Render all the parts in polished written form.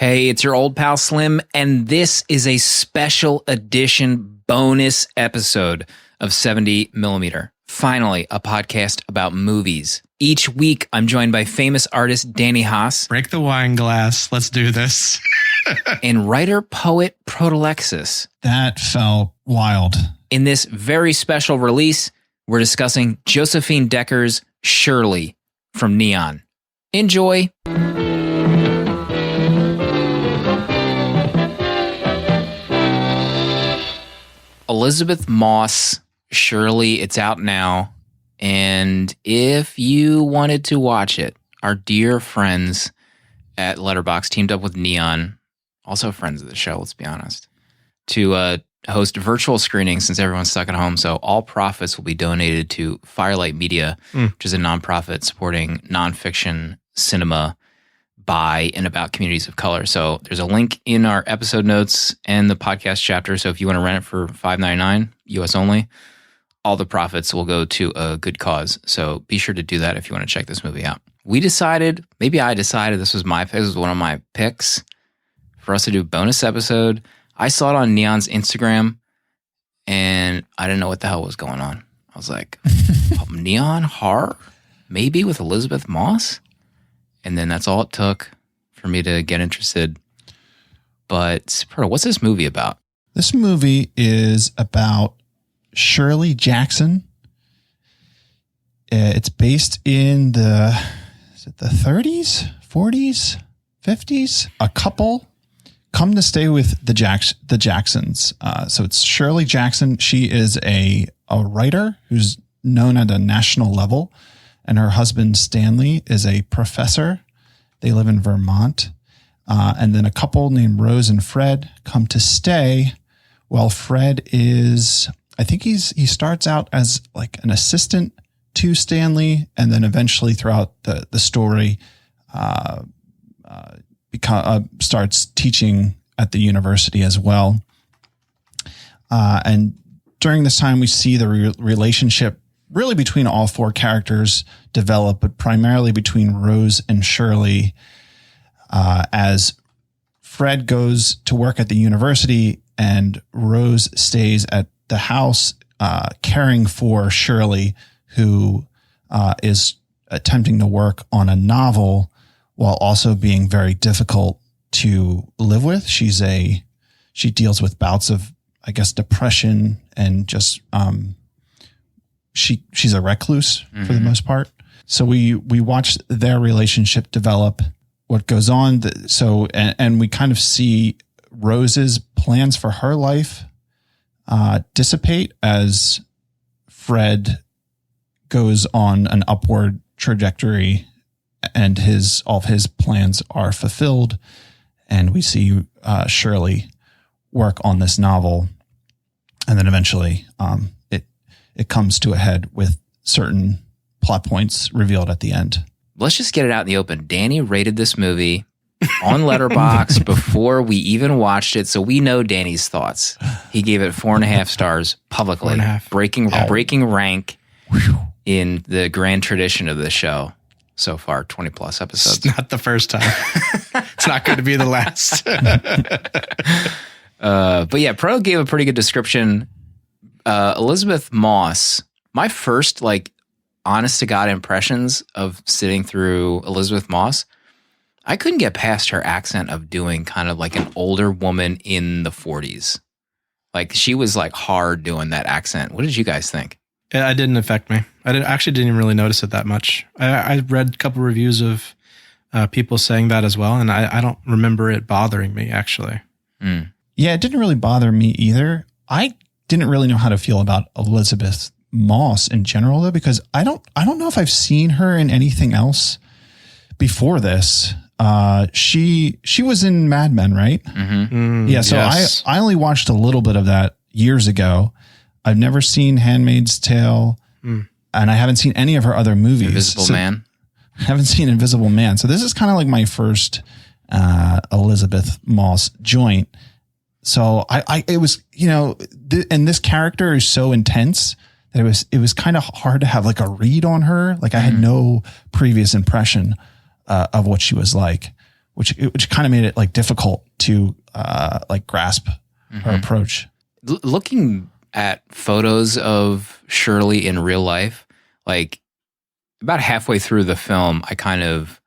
Hey, it's your old pal Slim, and this is a special edition bonus episode of 70mm. Finally, a podcast about movies. Each week, I'm joined by famous artist Danny Haas. Break the wine glass. Let's do this. And writer-poet Proto. That felt wild. In this very special release, we're discussing Josephine Decker's Shirley from Neon. Enjoy. Elizabeth Moss, Shirley, it's out now. And if you wanted to watch it, our dear friends at Letterboxd teamed up with Neon, also friends of the show, let's be honest, to host virtual screenings since everyone's stuck at home. So all profits will be donated to Firelight Media, which is a nonprofit supporting nonfiction cinema by and about communities of color. So there's a link in our episode notes and the podcast chapter. So if you want to rent it for $5.99 US only, all the profits will go to a good cause. So be sure to do that if you want to check this movie out. I decided this was one of my picks for us to do a bonus episode. I saw it on Neon's Instagram and I didn't know what the hell was going on. I was like, Neon horror? Maybe with Elizabeth Moss? And then that's all it took for me to get interested. But, Proto, what's this movie about? This movie is about Shirley Jackson. It's based in the 30s, 40s, 50s? A couple come to stay with the Jacksons. So it's Shirley Jackson. She is a writer who's known at a national level. And her husband, Stanley, is a professor. They live in Vermont. And then a couple named Rose and Fred come to stay while Fred is, I think he starts out as like an assistant to Stanley. And then eventually throughout the story, starts teaching at the university as well. And during this time, we see the relationship really between all four characters develop, but primarily between Rose and Shirley, as Fred goes to work at the university and Rose stays at the house, caring for Shirley, who is attempting to work on a novel while also being very difficult to live with. She deals with bouts of, I guess, depression and just, she's a recluse for the most part. So we watch their relationship develop, what goes on. And we kind of see Rose's plans for her life dissipate as Fred goes on an upward trajectory and all of his plans are fulfilled. And we see Shirley work on this novel. And then eventually it comes to a head with certain plot points revealed at the end. Let's just get it out in the open. Danny rated this movie on Letterboxd before we even watched it, so we know Danny's thoughts. He gave it 4.5 stars publicly, 4.5. Breaking rank in the grand tradition of the show so far, 20 plus episodes. It's not the first time. It's not going to be the last. But yeah, Pro gave a pretty good description. Elizabeth Moss, my first honest to God impressions of sitting through Elizabeth Moss, I couldn't get past her accent of doing kind of like an older woman in the 40s. Like she was hard doing that accent. What did you guys think? It didn't affect me. I actually didn't even really notice it that much. I read a couple reviews of people saying that as well, and I don't remember it bothering me actually. Yeah, it didn't really bother me either. I didn't really know how to feel about Elizabeth Moss in general though, because I don't know if I've seen her in anything else before this. She was in Mad Men, right? Yeah. So yes. I only watched a little bit of that years ago. I've never seen Handmaid's Tale, and I haven't seen any of her other movies. Invisible Man. I haven't seen Invisible Man. So this is kind of like my first Elizabeth Moss joint. So it was, and this character is so intense that it was kind of hard to have a read on her. I had no previous impression of what she was like, which kind of made it like difficult to like grasp her approach. Looking at photos of Shirley in real life, like about halfway through the film, I kind of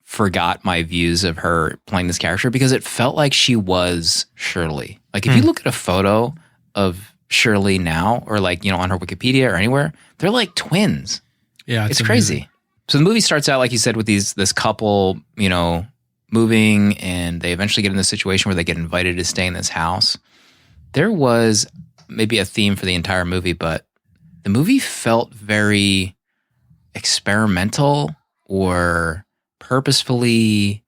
forgot my views of her playing this character because it felt like she was Shirley. Like if you look at a photo of Shirley now, or like, you know, on her Wikipedia or anywhere, they're like twins. Yeah, it's crazy. So the movie starts out, like you said, with this couple, you know, moving, and they eventually get in this situation where they get invited to stay in this house. There was maybe a theme for the entire movie, but the movie felt very experimental or purposefully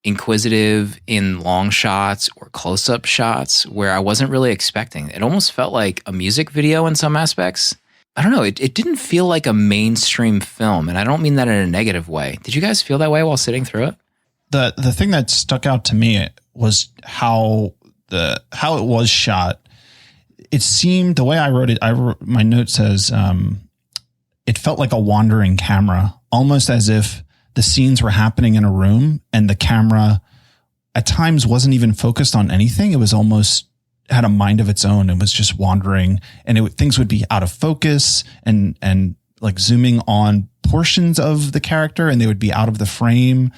inquisitive in long shots or close-up shots where I wasn't really expecting. It almost felt like a music video in some aspects. I don't know. It didn't feel like a mainstream film, and I don't mean that in a negative way. Did you guys feel that way while sitting through it? The thing that stuck out to me was how it was shot. It seemed, the way I wrote it, my note says it felt like a wandering camera, almost as if the scenes were happening in a room and the camera at times wasn't even focused on anything. It was almost had a mind of its own and was just wandering, and things would be out of focus and like zooming on portions of the character, and they would be out of the frame.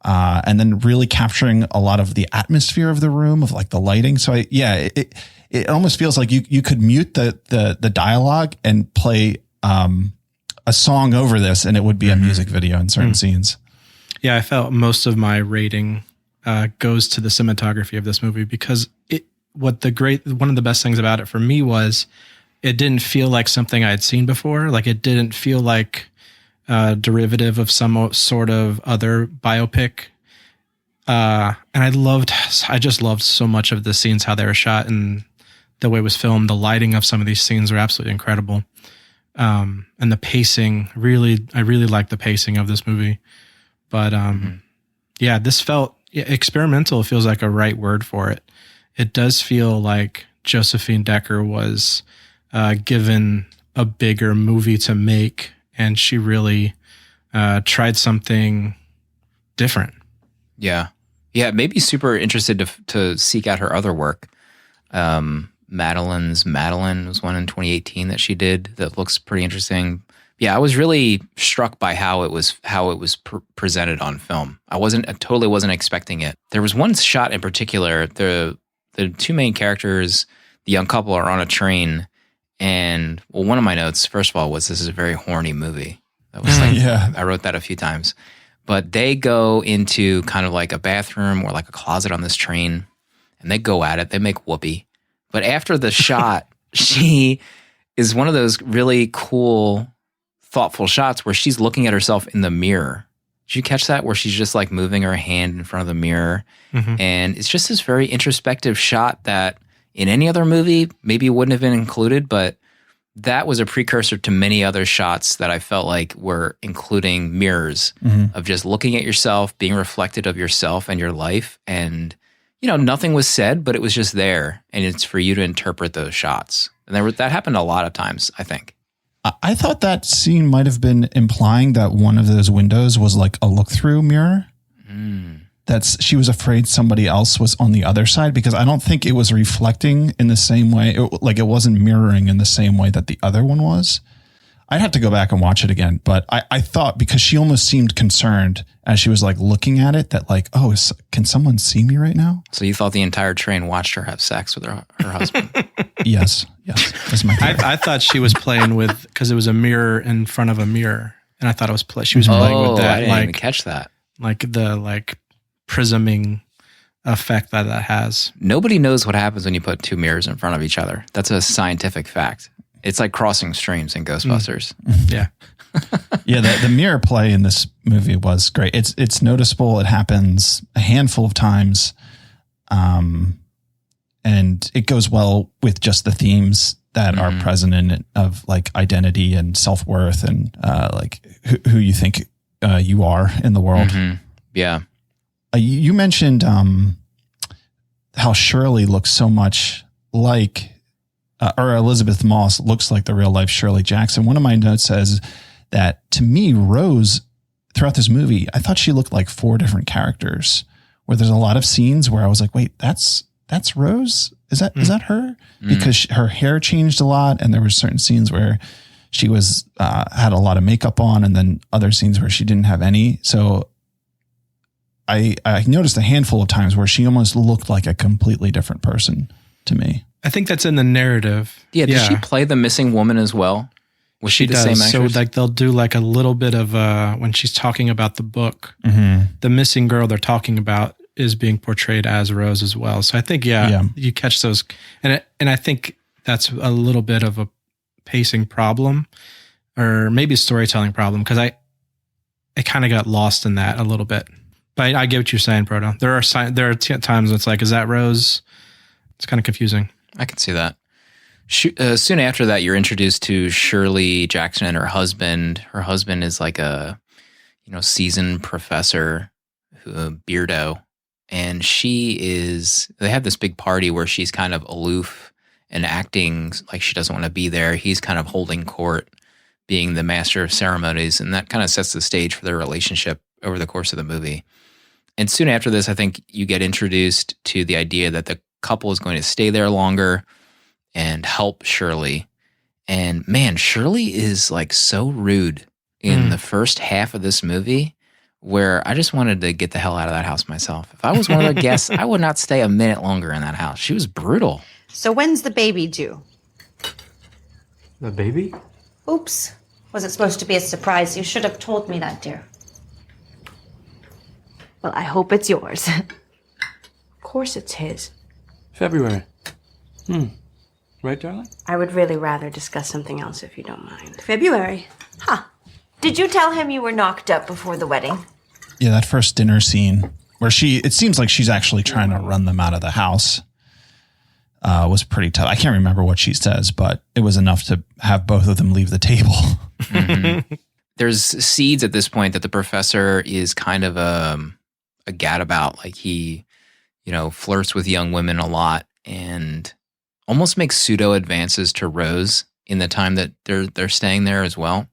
And then really capturing a lot of the atmosphere of the room, of like the lighting. So it almost feels like you could mute the dialogue and play a song over this, and it would be a music video in certain scenes. Yeah, I felt most of my rating goes to the cinematography of this movie, because one of the best things about it for me was it didn't feel like something I had seen before. Like it didn't feel like derivative of some sort of other biopic. And I just loved so much of the scenes, how they were shot and the way it was filmed. The lighting of some of these scenes were absolutely incredible. And the pacing, I really liked the pacing of this movie. But yeah, this felt experimental. Feels like a right word for it. It does feel like Josephine Decker was given a bigger movie to make, and she really tried something different. Yeah. Yeah, it made me super interested to seek out her other work. Madeline's Madeline was one in 2018 that she did that looks pretty interesting. Yeah, I was really struck by how it was presented on film. I totally wasn't expecting it. There was one shot in particular. The two main characters, the young couple, are on a train, and one of my notes, first of all, was this is a very horny movie. That was like, I wrote that a few times. But they go into kind of like a bathroom or like a closet on this train, and they go at it. They make whoopee. But after the shot, she is one of those really cool, thoughtful shots where she's looking at herself in the mirror. Did you catch that? Where she's just like moving her hand in front of the mirror. And it's just this very introspective shot that in any other movie maybe wouldn't have been included, but that was a precursor to many other shots that I felt like were including mirrors of just looking at yourself, being reflected of yourself and your life. And, you know, nothing was said, but it was just there. And it's for you to interpret those shots. And that happened a lot of times, I think. I thought that scene might have been implying that one of those windows was like a look-through mirror. She was afraid somebody else was on the other side, because I don't think it was reflecting in the same way. It wasn't mirroring in the same way that the other one was. I'd have to go back and watch it again. But I thought, because she almost seemed concerned as she was like looking at it, that like, oh, can someone see me right now? So you thought the entire train watched her have sex with her husband? Yes. That's my theory. I thought she was playing with, because it was a mirror in front of a mirror. And I thought it was she was playing with that. I didn't even catch that. Like the prisming effect that has. Nobody knows what happens when you put two mirrors in front of each other. That's a scientific fact. It's like crossing streams in Ghostbusters. Yeah. Yeah, the mirror play in this movie was great. It's noticeable. It happens a handful of times. And it goes well with just the themes that are present in it, of like identity and self-worth and like who you think you are in the world. Yeah. You mentioned how Shirley looks so much like, or Elizabeth Moss looks like the real life Shirley Jackson. One of my notes says that, to me, Rose throughout this movie, I thought she looked like 4 different characters, where there's a lot of scenes where I was like, wait, that's Rose? Is that her? Because her hair changed a lot. And there were certain scenes where she was, had a lot of makeup on, and then other scenes where she didn't have any. So I noticed a handful of times where she almost looked like a completely different person to me. I think that's in the narrative. Yeah. Did she play the missing woman as well? Was she the does. same actress? So like they'll do like a little bit of when she's talking about the book, the missing girl they're talking about is being portrayed as Rose as well. So I think you catch those, and I think that's a little bit of a pacing problem, or maybe a storytelling problem, because I kind of got lost in that a little bit. But I get what you're saying, Proto. There are times when it's like, is that Rose? It's kind of confusing. I can see that. Soon after that, you're introduced to Shirley Jackson and her husband. Her husband is like a, seasoned professor, beardo, and they have this big party where she's kind of aloof and acting like she doesn't want to be there. He's kind of holding court, being the master of ceremonies, and that kind of sets the stage for their relationship over the course of the movie. And soon after this, I think you get introduced to the idea that the couple is going to stay there longer and help Shirley. And man, Shirley is like so rude in the first half of this movie, where I just wanted to get the hell out of that house myself. If I was one of the guests, I would not stay a minute longer in that house. She was brutal. So when's the baby due? The baby? Oops. Was it supposed to be a surprise? You should have told me that, dear. Well, I hope it's yours. Of course it's his. February. Right, darling? I would really rather discuss something else if you don't mind. February. Huh. Did you tell him you were knocked up before the wedding? Yeah, that first dinner scene where it seems like she's actually trying to run them out of the house was pretty tough. I can't remember what she says, but it was enough to have both of them leave the table. There's seeds at this point that the professor is kind of a gadabout. Like he, flirts with young women a lot and almost makes pseudo advances to Rose in the time that they're staying there as well.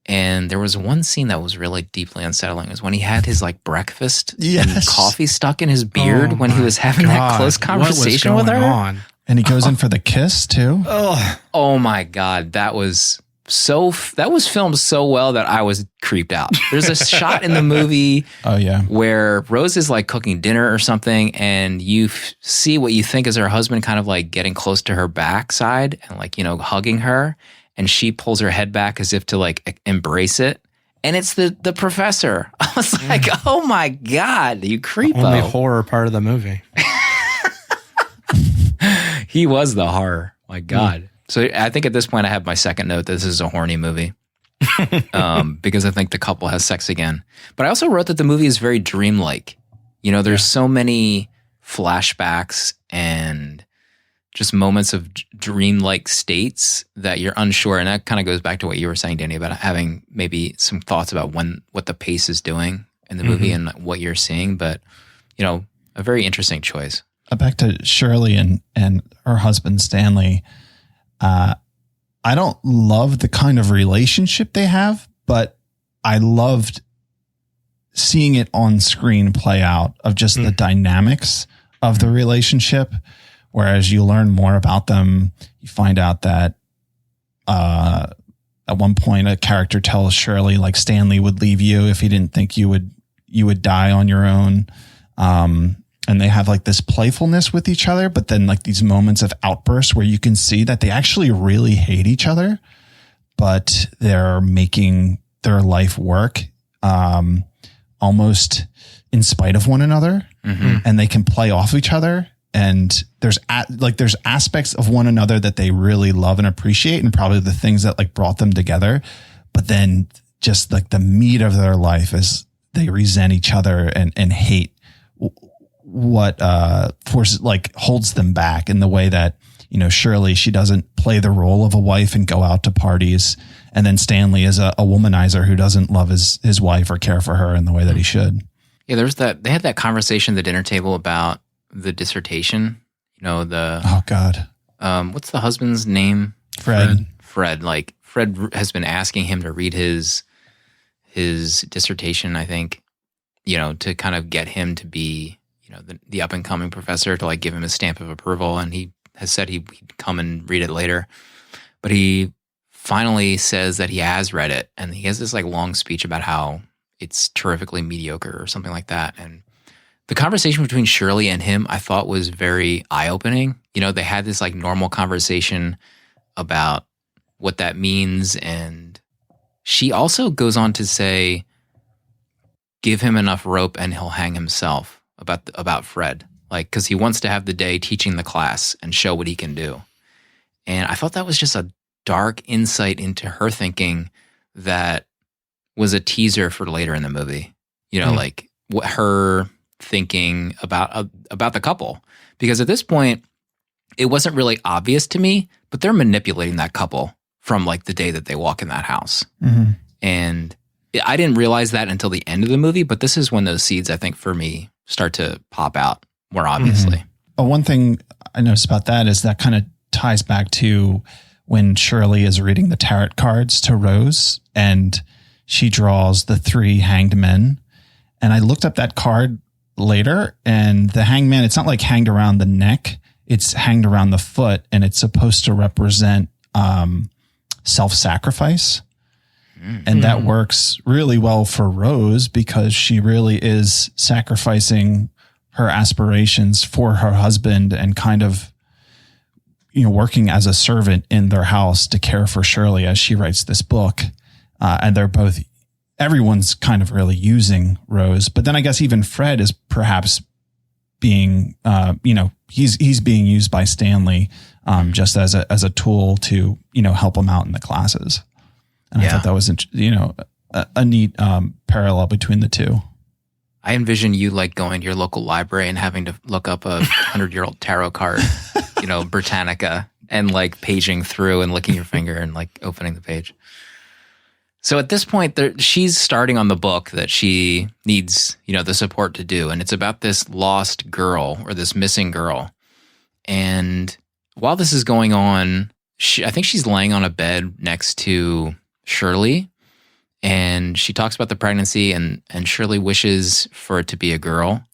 And there was one scene that was really deeply unsettling. It was when he had his breakfast and coffee stuck in his beard when he was having that close conversation with her. And he goes in for the kiss too. Oh my God. That was filmed so well that I was creeped out. There's a shot in the movie where Rose is cooking dinner or something, and you see what you think is her husband kind of getting close to her backside and hugging her, and she pulls her head back as if to embrace it. And it's the professor. I was like, oh my God, you creepo. Only horror part of the movie. He was the horror. My God. So I think at this point I have my second note. This is a horny movie because I think the couple has sex again. But I also wrote that the movie is very dreamlike. There's so many flashbacks and just moments of dreamlike states that you're unsure. And that kind of goes back to what you were saying, Danny, about having maybe some thoughts about what the pace is doing in the movie and what you're seeing. But, a very interesting choice. Back to Shirley and her husband, Stanley. I don't love the kind of relationship they have, but I loved seeing it on screen play out of just the dynamics of the relationship. Whereas you learn more about them, you find out that at one point a character tells Shirley Stanley would leave you if he didn't think you would die on your own. And they have this playfulness with each other, but then these moments of outbursts where you can see that they actually really hate each other, but they're making their life work almost in spite of one another, and they can play off each other. And there's aspects of one another that they really love and appreciate, and probably the things that brought them together. But then just the meat of their life is they resent each other and hate what forces holds them back in the way that Shirley, she doesn't play the role of a wife and go out to parties, and then Stanley is a womanizer who doesn't love his wife or care for her in the way that he should. Yeah, they had that conversation at the dinner table about the dissertation. Oh God, what's the husband's name? Fred. Fred has been asking him to read his his dissertation, I think, to kind of get him to be, the up and coming professor, to like give him a stamp of approval. And he has said he'd come and read it later. But he finally says that he has read it. And he has this like long speech about how it's terrifically mediocre or something like that. And the conversation between Shirley and him, I thought, was very eye-opening. They had this like normal conversation about what that means. And she also goes on to say, give him enough rope and he'll hang himself, about Fred. Like, because he wants to have the day teaching the class and show what he can do. And I thought that was just a dark insight into her thinking that was a teaser for later in the movie. Like what her thinking about the couple. Because at this point, it wasn't really obvious to me, but they're manipulating that couple from like the day that they walk in that house. Mm-hmm. And I didn't realize that until the end of the movie, but this is when those seeds, I think, for me, start to pop out more obviously. Mm-hmm. One thing I noticed about that is that kind of ties back to when Shirley is reading the tarot cards to Rose and she draws the 3 hanged men. And I looked up that card later, and the hanged man, it's not like hanged around the neck, it's hanged around the foot, and it's supposed to represent self-sacrifice. And that works really well for Rose because she really is sacrificing her aspirations for her husband and kind of, working as a servant in their house to care for Shirley as she writes this book. And everyone's kind of really using Rose. But then I guess even Fred is perhaps being, he's being used by Stanley just as a tool to, help him out in the classes. And I thought that was, a neat parallel between the two. I envision you like going to your local library and having to look up a 100-year-old tarot card, Britannica, and like paging through and licking your finger and like opening the page. So at this point, she's starting on the book that she needs, the support to do. And it's about this lost girl or this missing girl. And while this is going on, I think she's laying on a bed next to Shirley. And she talks about the pregnancy, and Shirley wishes for it to be a girl.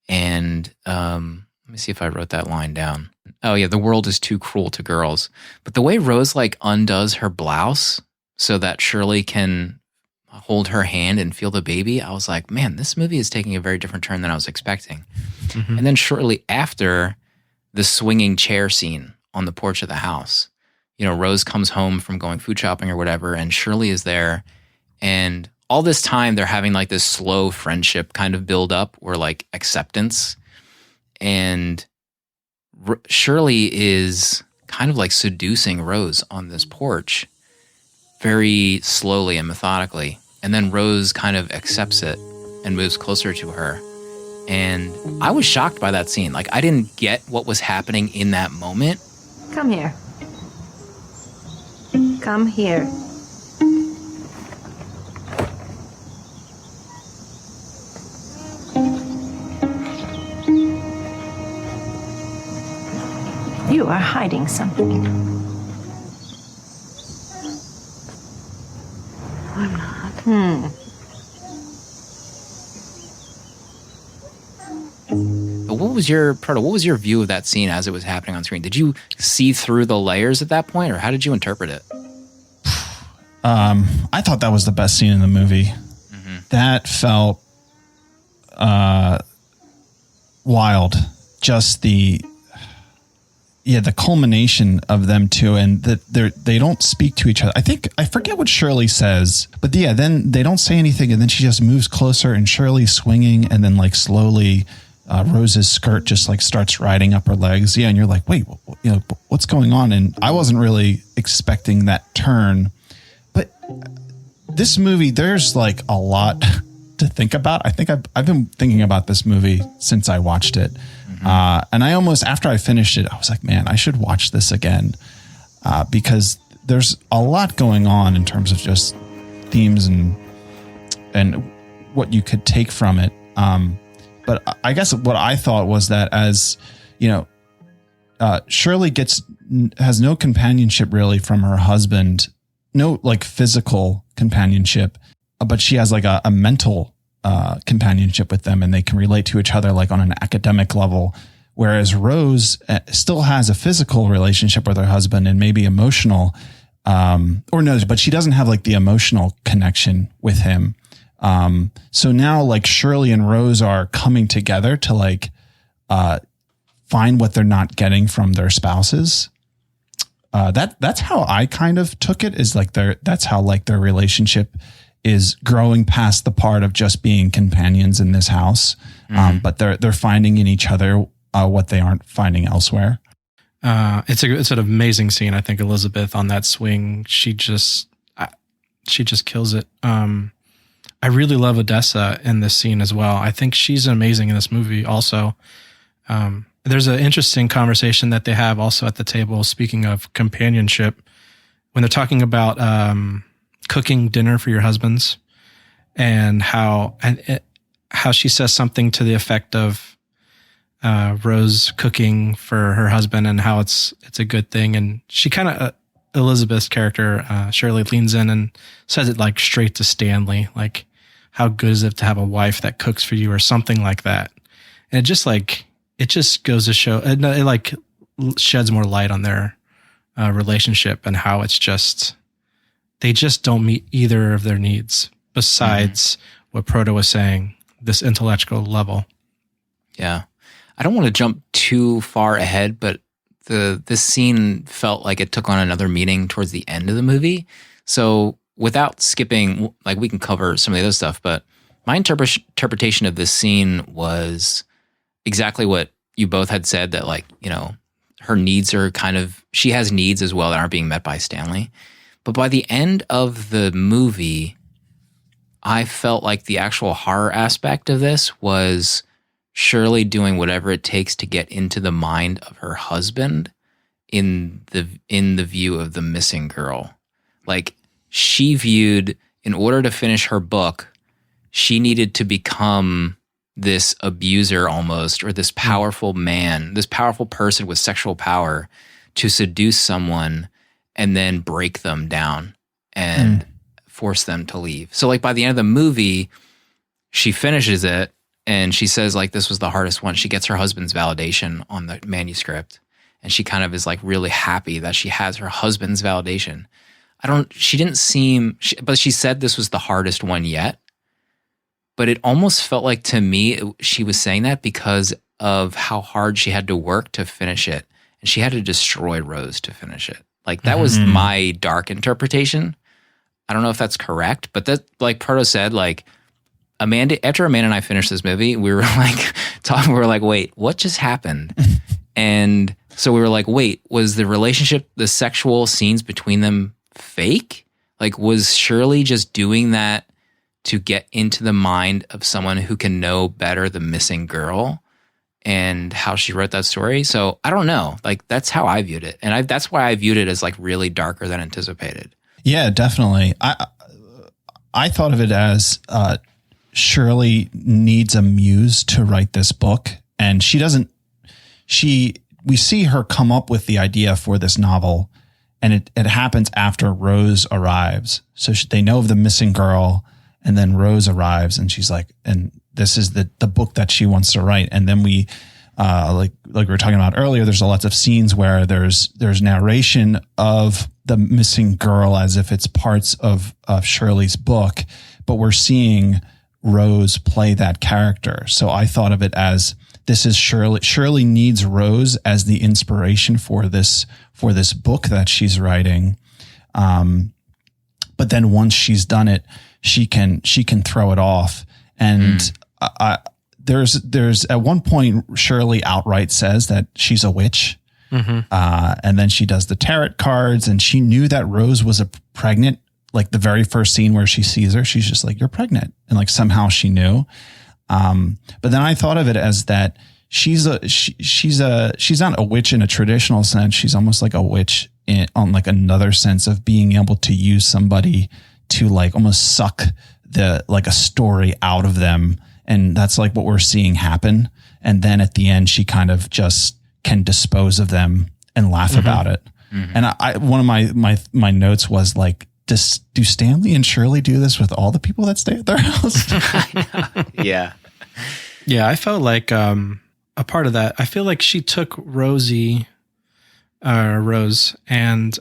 And let me see if I wrote that line down. Oh yeah, the world is too cruel to girls. But the way Rose like undoes her blouse so that Shirley can hold her hand and feel the baby, I was like, man, this movie is taking a very different turn than I was expecting. Mm-hmm. And then shortly after, the swinging chair scene on the porch of the house. Rose comes home from going food shopping or whatever, and Shirley is there. And all this time, they're having like this slow friendship kind of build up or like acceptance. And Shirley is kind of like seducing Rose on this porch very slowly and methodically. And then Rose kind of accepts it and moves closer to her. And I was shocked by that scene. Like, I didn't get what was happening in that moment. Come here. Come here. You are hiding something. I'm not. But what was your view of that scene as it was happening on screen? Did you see through the layers at that point, or how did you interpret it? I thought that was the best scene in the movie. Mm-hmm. That felt wild. Just the culmination of them two, and that they don't speak to each other. I forget what Shirley says, but then they don't say anything, and then she just moves closer, and Shirley's swinging, and then like slowly, Rose's skirt just like starts riding up her legs. Yeah, and you're like, wait, what's going on? And I wasn't really expecting that turn, but this movie, there's like a lot to think about. I think I've been thinking about this movie since I watched it. And I almost, after I finished it, I was like, man, I should watch this again because there's a lot going on in terms of just themes and what you could take from it. But I guess what I thought was that as, Shirley has no companionship really from her husband, no like physical companionship. but she has like a mental companionship with them, and they can relate to each other like on an academic level. Whereas Rose still has a physical relationship with her husband and maybe emotional, but she doesn't have like the emotional connection with him. So now like Shirley and Rose are coming together to like find what they're not getting from their spouses. That's how I kind of took it, is like that's how like their relationship is growing past the part of just being companions in this house. But they're finding in each other what they aren't finding elsewhere. It's an amazing scene. I think Elizabeth on that swing, she just kills it. I really love Odessa in this scene as well. I think she's amazing in this movie also. There's an interesting conversation that they have also at the table, speaking of companionship, when they're talking about cooking dinner for your husbands, and how she says something to the effect of Rose cooking for her husband and how it's a good thing. And she kind of, Elizabeth's character, Shirley, leans in and says it like straight to Stanley, like, how good is it to have a wife that cooks for you, or something like that. And it just goes to show, it like sheds more light on their relationship, and how they just don't meet either of their needs besides what Proto was saying, this intellectual level. Yeah. I don't want to jump too far ahead, but this scene felt like it took on another meaning towards the end of the movie. So without skipping, like, we can cover some of the other stuff, but my interpretation of this scene was exactly what you both had said, that like, her needs are she has needs as well that aren't being met by Stanley. But by the end of the movie, I felt like the actual horror aspect of this was Shirley doing whatever it takes to get into the mind of her husband in the view of the missing girl. Like, she viewed, in order to finish her book, she needed to become this abuser almost, or this powerful man, this powerful person with sexual power, to seduce someone and then break them down and force them to leave. So like by the end of the movie, she finishes it and she says like, this was the hardest one. She gets her husband's validation on the manuscript, and she kind of is like really happy that she has her husband's validation. She didn't seem, but she said this was the hardest one yet. But it almost felt like, to me, she was saying that because of how hard she had to work to finish it. And she had to destroy Rose to finish it. Like, that was my dark interpretation. I don't know if that's correct, but that, like Proto said, like, after Amanda and I finished this movie, we were like talking, we were like, wait, what just happened? And so we were like, wait, was the relationship, the sexual scenes between them fake? Like, was Shirley just doing that to get into the mind of someone who can know better the missing girl and how she wrote that story? So I don't know. Like, that's how I viewed it. And that's why I viewed it as like really darker than anticipated. Yeah, definitely. I thought of it as Shirley needs a muse to write this book. And we see her come up with the idea for this novel, and it happens after Rose arrives. So they know of the missing girl, and then Rose arrives, and she's like, and this is the book that she wants to write. And then we, like we were talking about earlier, there's lots of scenes where there's narration of the missing girl as if it's parts of Shirley's book, but we're seeing Rose play that character. So I thought of it as, this is Shirley. Shirley needs Rose as the inspiration for this book that she's writing. But then once she's done it, she can throw it off. And there's at one point Shirley outright says that she's a witch. And then she does the tarot cards, and she knew that Rose was pregnant. Like the very first scene where she sees her, she's just like, you're pregnant. And like somehow she knew. But then I thought of it as that she's not a witch in a traditional sense. She's almost like a witch on like another sense of being able to use somebody to like almost suck like a story out of them. And that's like what we're seeing happen. And then at the end, she kind of just can dispose of them and laugh about it. And one of my notes was like, do Stanley and Shirley do this with all the people that stay at their house? Yeah. Yeah, I felt like a part of that. I feel like she took Rose, and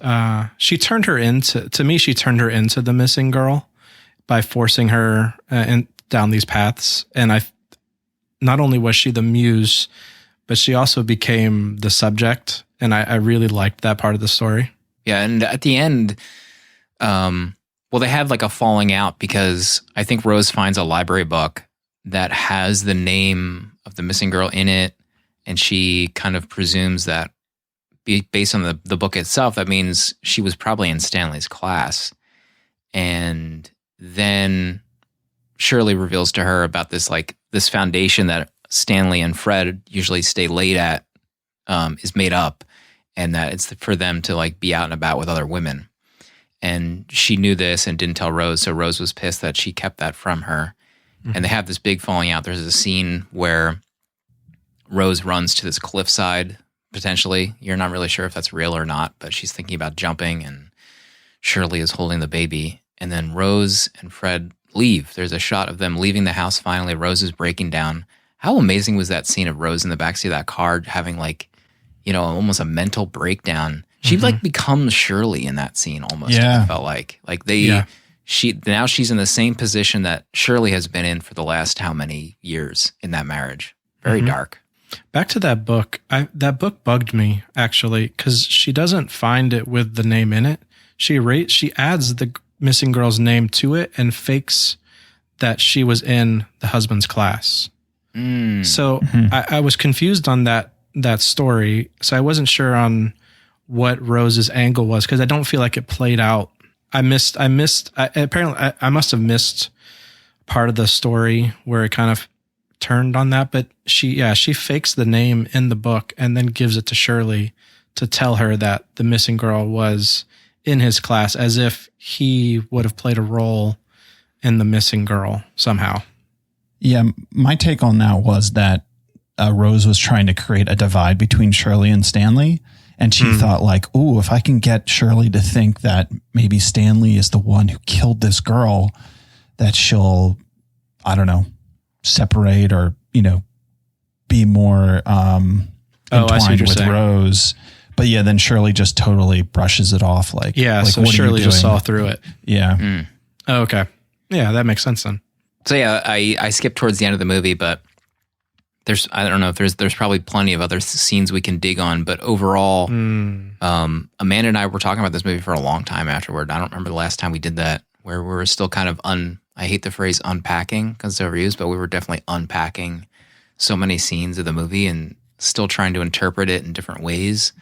she turned her into, to me, she turned her into the missing girl by forcing her down these paths. And not only was she the muse, but she also became the subject. And I really liked that part of the story. Yeah, and at the end, they have like a falling out because I think Rose finds a library book that has the name of the missing girl in it, and she kind of presumes that based on the book itself, that means she was probably in Stanley's class. And then Shirley reveals to her about this foundation that Stanley and Fred usually stay late at is made up, and that it's for them to like be out and about with other women. And she knew this and didn't tell Rose, so Rose was pissed that she kept that from her. Mm-hmm. And they have this big falling out. There's a scene where Rose runs to this cliffside, potentially. You're not really sure if that's real or not, but she's thinking about jumping, and Shirley is holding the baby. And then Rose and Fred leave. There's a shot of them leaving the house finally. Rose is breaking down. How amazing was that scene of Rose in the backseat of that car having almost a mental breakdown? She becomes Shirley in that scene almost. Yeah. I felt like now she's in the same position that Shirley has been in for the last how many years in that marriage. Very dark. Back to that book. That book bugged me actually because she doesn't find it with the name in it. She adds the missing girl's name to it and fakes that she was in the husband's class. So I was confused on that story. So I wasn't sure on what Rose's angle was because I don't feel like it played out. I must have missed part of the story where it kind of turned on that. But she fakes the name in the book and then gives it to Shirley to tell her that the missing girl was in his class, as if he would have played a role in the missing girl somehow. Yeah, my take on that was that Rose was trying to create a divide between Shirley and Stanley. And she thought like, ooh, if I can get Shirley to think that maybe Stanley is the one who killed this girl, that she'll, I don't know, separate or, be more entwined with Rose. But yeah, then Shirley just totally brushes it off. So Shirley just saw through it. Yeah. Oh, okay. Yeah, that makes sense then. So yeah, I skipped towards the end of the movie, but I don't know if there's probably plenty of other scenes we can dig on, but overall, Amanda and I were talking about this movie for a long time afterward. I don't remember the last time we did that, where we were still kind of I hate the phrase unpacking because it's overused, but we were definitely unpacking so many scenes of the movie and still trying to interpret it in different ways.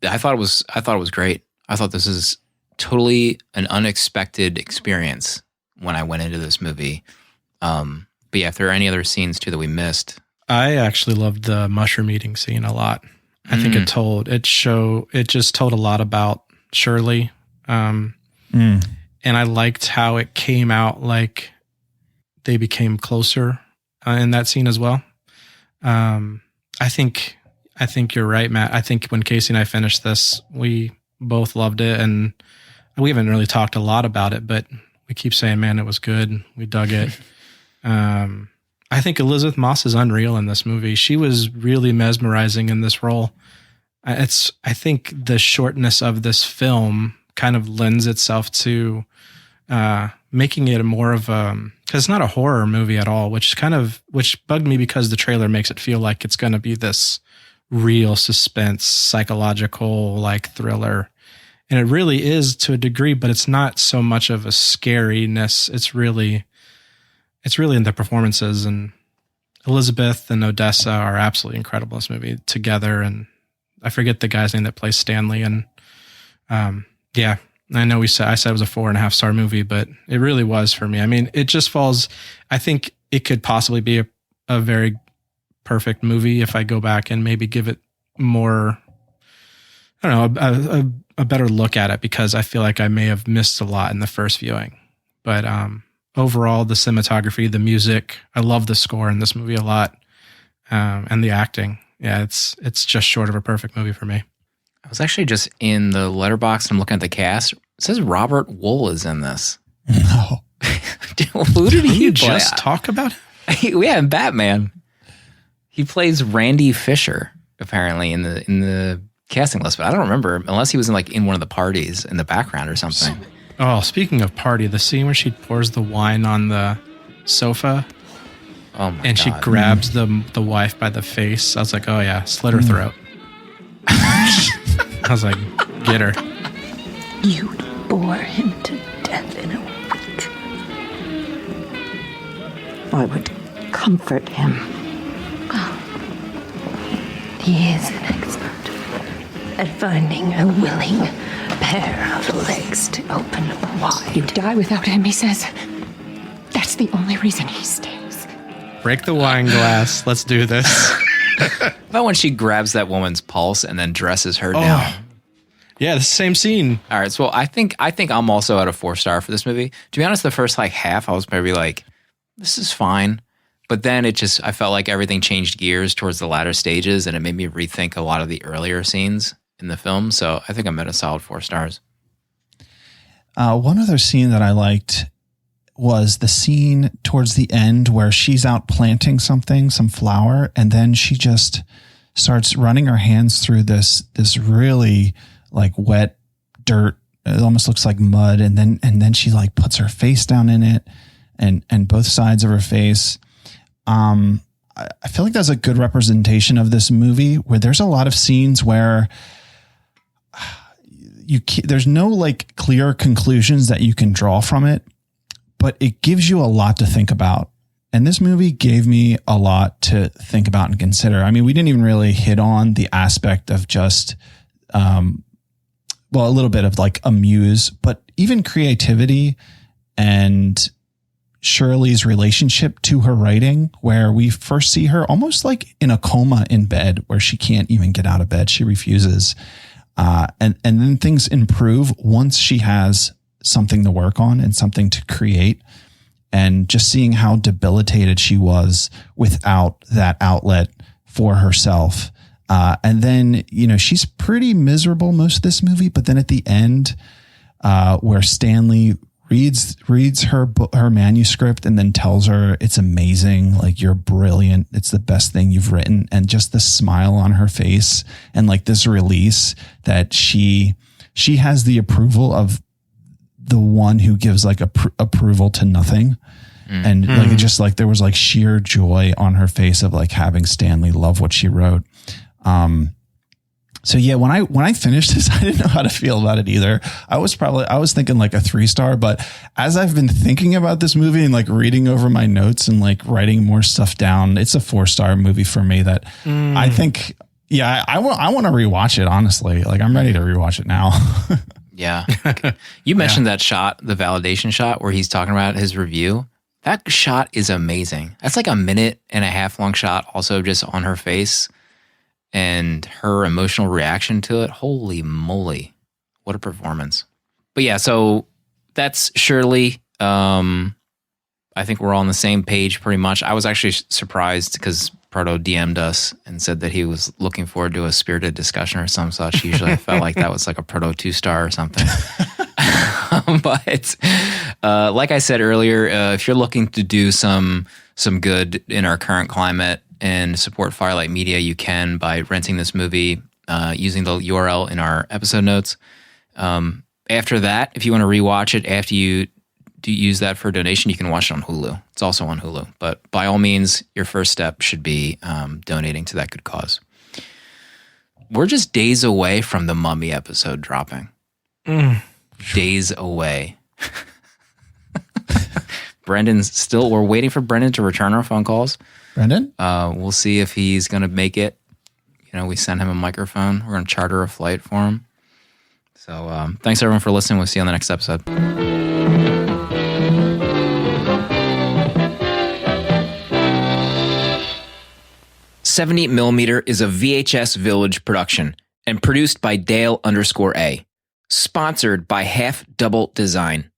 I thought it was great. I thought this is totally an unexpected experience when I went into this movie. But yeah, if there are any other scenes too that we missed. I actually loved the mushroom eating scene a lot. I think it just told a lot about Shirley. And I liked how it came out like they became closer in that scene as well. I think you're right, Matt. I think when Casey and I finished this, we both loved it, and we haven't really talked a lot about it, but we keep saying, man, it was good. We dug it. I think Elizabeth Moss is unreal in this movie. She was really mesmerizing in this role. I think the shortness of this film kind of lends itself to making it more of because it's not a horror movie at all, which bugged me because the trailer makes it feel like it's going to be this real suspense, psychological like thriller. And it really is to a degree, but it's not so much of a scariness. It's really in the performances, and Elizabeth and Odessa are absolutely incredible in this movie together. And I forget the guy's name that plays Stanley. And yeah, I know I said it was a 4.5-star movie, but it really was for me. I mean, it just falls. I think it could possibly be a very perfect movie if I go back and maybe give it more, I don't know, a better look at it, because I feel like I may have missed a lot in the first viewing. But overall, the cinematography, the music, I love the score in this movie a lot, and the acting. Yeah, it's just short of a perfect movie for me. I was actually just in the Letterboxd and I'm looking at the cast. It says Robert Wool is in this. No. Who did he you play? just talk about it? Yeah, in Batman. He plays Randy Fisher, apparently, in the casting list, but I don't remember, unless he was in one of the parties in the background or something. Oh, speaking of party, the scene where she pours the wine on the sofa Oh my and God. she grabs the wife by the face. I was like, oh yeah, slit her throat. I was like, get her. You bore him to death in a week. I would comfort him. He is an expert at finding a willing pair of legs to open wide. You die without him, he says. That's the only reason he stays. Break the wine glass. Let's do this. How about when she grabs that woman's pulse and then dresses her down? Yeah, the same scene. All right, so I think I'm also at a 4-star for this movie. To be honest, the first half I was maybe like, this is fine. But then I felt like everything changed gears towards the latter stages, and it made me rethink a lot of the earlier scenes in the film. So I think I'm at a solid 4 stars. One other scene that I liked was the scene towards the end where she's out planting something, some flower, and then she just starts running her hands through this really wet dirt. It almost looks like mud, and then she puts her face down in it and both sides of her face. I feel like that's a good representation of this movie, where there's a lot of scenes where there's no clear conclusions that you can draw from it, but it gives you a lot to think about. And this movie gave me a lot to think about and consider. I mean, we didn't even really hit on the aspect of just, a little bit of amuse, but even creativity and Shirley's relationship to her writing, where we first see her almost in a coma in bed, where she can't even get out of bed. She refuses. And then things improve once she has something to work on and something to create. And just seeing how debilitated she was without that outlet for herself. And then, she's pretty miserable most of this movie, but then at the end, where Stanley reads her manuscript and then tells her it's amazing, you're brilliant, it's the best thing you've written, and just the smile on her face and this release that she has the approval of the one who gives approval to nothing. And it just there was sheer joy on her face of having Stanley love what she wrote. So yeah, when I finished this, I didn't know how to feel about it either. I was thinking a 3-star, but as I've been thinking about this movie and reading over my notes and writing more stuff down, it's a 4-star movie for me that I think, yeah, I want to rewatch it. Honestly, I'm ready to rewatch it now. Yeah. You mentioned that shot, the validation shot where he's talking about his review. That shot is amazing. That's a minute and a half long shot, also just on her face and her emotional reaction to it. Holy moly. What a performance. But yeah, so that's Shirley. I think we're all on the same page pretty much. I was actually surprised because Proto DM'd us and said that he was looking forward to a spirited discussion or some such. Usually I felt like that was a Proto 2-star or something. But like I said earlier, if you're looking to do some good in our current climate and support Firelight Media, you can by renting this movie using the URL in our episode notes. After that, if you want to rewatch it after you do use that for a donation, you can watch it on Hulu. It's also on Hulu. But by all means, your first step should be donating to that good cause. We're just days away from the Mummy episode dropping. Days away. We're waiting for Brendan to return our phone calls. Brendan? We'll see if he's going to make it. We send him a microphone. We're going to charter a flight for him. So thanks everyone for listening. We'll see you on the next episode. '78mm is a VHS Village production and produced by Dale_A. Sponsored by Half Double Design.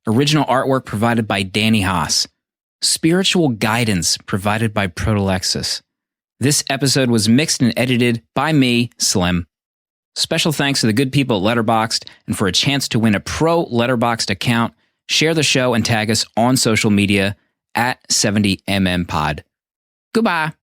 Original artwork provided by Danny Haas. Spiritual guidance provided by Proto. This episode was mixed and edited by me, Slim. Special thanks to the good people at Letterboxd, and for a chance to win a pro Letterboxd account, share the show and tag us on social media at 70mmPod. Goodbye.